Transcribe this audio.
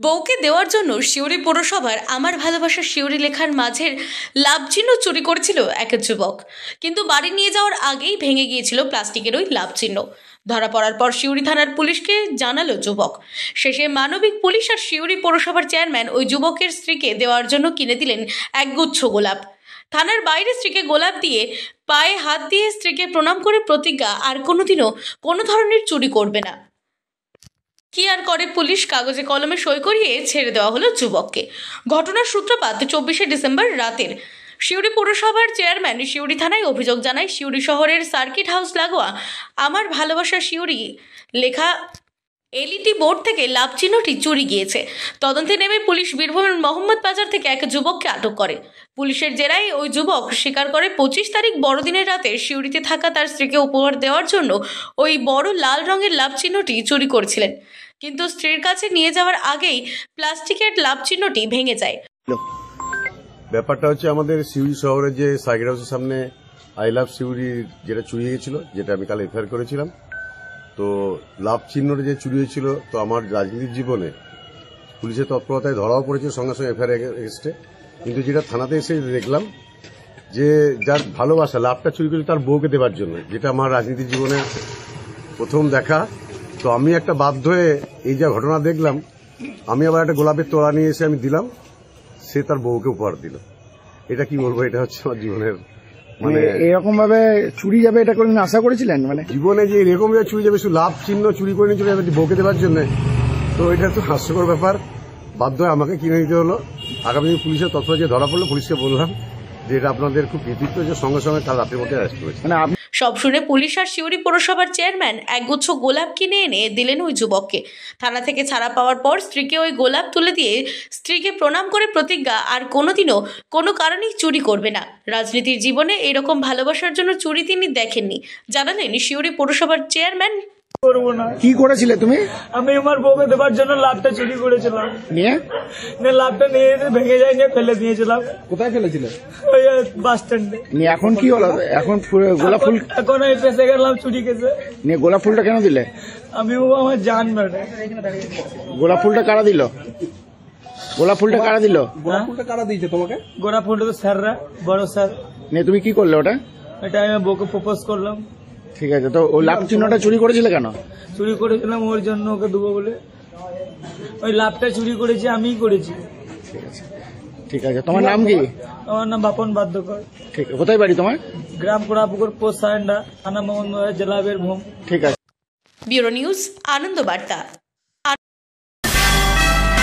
বউকে দেওয়ার জন্য সিউড়ি পৌরসভার আমার ভালোবাসা সিউড়ি লেখার মাঝের লাভ চিহ্ন চুরি করেছিল এক যুবক, কিন্তু বাড়ি নিয়ে যাওয়ার আগেই ভেঙে গিয়েছিল প্লাস্টিকের ওই লাভ চিহ্ন। ধরা পড়ার পর সিউড়ি থানার পুলিশকে জানালো যুবক। শেষে মানবিক পুলিশ আর সিউড়ি পৌরসভার চেয়ারম্যান ওই যুবকের স্ত্রীকে দেওয়ার জন্য কিনে দিলেন একগুচ্ছ গোলাপ। থানার বাইরে স্ত্রীকে গোলাপ দিয়ে পায়ে হাত দিয়ে স্ত্রীকে প্রণাম করে প্রতিজ্ঞা আর কোনোদিনও কোনো ধরনের চুরি করবে না। কি আর করে পুলিশ, কাগজে কলমে সই করিয়ে ছেড়ে দেওয়া হলো যুবককে। ঘটনার সূত্রপাত 24শে ডিসেম্বর রাতের। সিউড়ি পৌরসভার চেয়ারম্যান সিউড়ি থানায় অভিযোগ জানায়, সিউড়ি শহরের সার্কিট হাউস লাগোয়া আমার ভালোবাসা সিউড়ি লেখা এলইডি বোর্ড থেকে লাভ চিহ্নটি চুরি গিয়েছে। তদন্তে নেমে পুলিশ বীরভূমের মোহাম্মদ বাজার থেকে এক যুবককে আটক করে। পুলিশের জেরায় ওই যুবক স্বীকার করে 25 তারিখ বড়দিনের রাতে সিউড়িতে থাকা তার স্ত্রীকে উপহার দেওয়ার জন্য ওই বড় লাল রঙের লাভ চিহ্নটি চুরি করেছিলেন, কিন্তু স্ত্রীর কাছে নিয়ে যাওয়ার আগেই প্লাস্টিকের লাভ চিহ্নটি ভেঙে যায়। ব্যাপারটা হচ্ছে আমাদের সিউড়ি শহরের যে সার্কিট হাউসের সামনে আই লাভ সিউড়ি যেটা চুরি হয়েছিল, যেটা আমি কাল এফআইআর করেছিলাম। তো লাভ চিহ্নটা যে চুরি হয়েছিল, তো আমার রাজনীতির জীবনে পুলিশের তৎপরতায় ধরাও পড়েছে সঙ্গে সঙ্গে এফআইআর এগেস্টে। কিন্তু যেটা থানাতে এসে দেখলাম যে যার ভালোবাসা লাভটা চুরি করেছে তার বউকে দেওয়ার জন্য, যেটা আমার রাজনীতির জীবনে প্রথম দেখা। তো আমি একটা বাধ্য হয়ে এই যা ঘটনা দেখলাম, আমি আবার একটা গোলাপের তোড়া নিয়ে এসে আমি দিলাম, সে তার বউকে উপহার দিল। এটা কি বলবো, এটা হচ্ছে আমার জীবনের মানে এরকম ভাবে চুরি যাবে এটা কোনদিন আশা করেছিলেন? মানে জীবনে যে এরকম ভাবে চুরি যাবে, শুধু লাভ চিহ্ন চুরি করে নিয়ে চলে যাবে বউকে দেওয়ার জন্য, তো এটা তো হাস্যকর ব্যাপার। বাধ্য হয়ে আমাকে কিনে নিতে হলো। আগামী দিন পুলিশের তৎপর যে ধরা পড়লো, পুলিশকে বললাম যে এটা আপনাদের খুব কৃতিত্ব যে সঙ্গে সঙ্গে কাল রাতের মধ্যে অ্যারেস্ট করেছে। মানে সব শুনে পুলিশ আর সিউড়ি পৌরসভার চেয়ারম্যান একগুচ্ছ গোলাপ কিনে এনে দিলেন ওই যুবককে। থানা থেকে ছাড়া পাওয়ার পর স্ত্রীকে ওই গোলাপ তুলে দিয়ে স্ত্রীকে প্রণাম করে প্রতিজ্ঞা আর কোনোদিনও কোনো কারণেই চুরি করবে না। রাজনীতির জীবনে এরকম ভালোবাসার জন্য চুরি তিনি দেখেননি, জানালেন সিউড়ি পৌরসভার চেয়ারম্যান। করবো না। কি করেছিলে তুমি? আমি আমার বউকে দেওয়ার জন্য লাভটা চুরি করেছিলাম। নিয়ে লাভটা নিয়ে ভেঙে যায় নিয়ে ফেলে দিয়েছিলাম। কোথায় ফেলেছিলে? ওই বাস স্ট্যান্ডে। নিয়ে এখন কি হলো? এখন গোলাপ ফুল এখন আমি পেছে গেলাম চুরি কেছে। নিয়ে গোলাপ ফুলটা কেন দিলে? আমি আমার জান মেরে। গোলাপ ফুলটা কারা দিল? গোলাপ ফুলটা কারা দিল? গোলাপ ফুলটা কারা দিয়েছে তোমাকে? গোলাপ ফুলটা তো স্যাররা, বড় স্যার। নিয়ে তুমি কি করলে ওটা? এটা আমি বউকে প্রপোজ করলাম। ঠিক আছে, তো ওই লাভ চিহ্নটা চুরি করেছিলে কেন? চুরি করেছিলাম ওর জন্য, ওকে দেবো বলে। ওই লাভটা চুরি করেছি, আমিই করেছি। ঠিক আছে, ঠিক আছে। তোমার নাম কি? আমার নাম বাপন বাদ্যকর। ঠিক আছে। কোথায় বাড়ি তোমার? গ্রাম কোড়াপুকুর, পোস্ট সারেন্ডা, থানা মোহাম্মদবাজার, জেলা বীরভূম। ঠিক আছে। ব্যুরো নিউজ, আনন্দ বার্তা।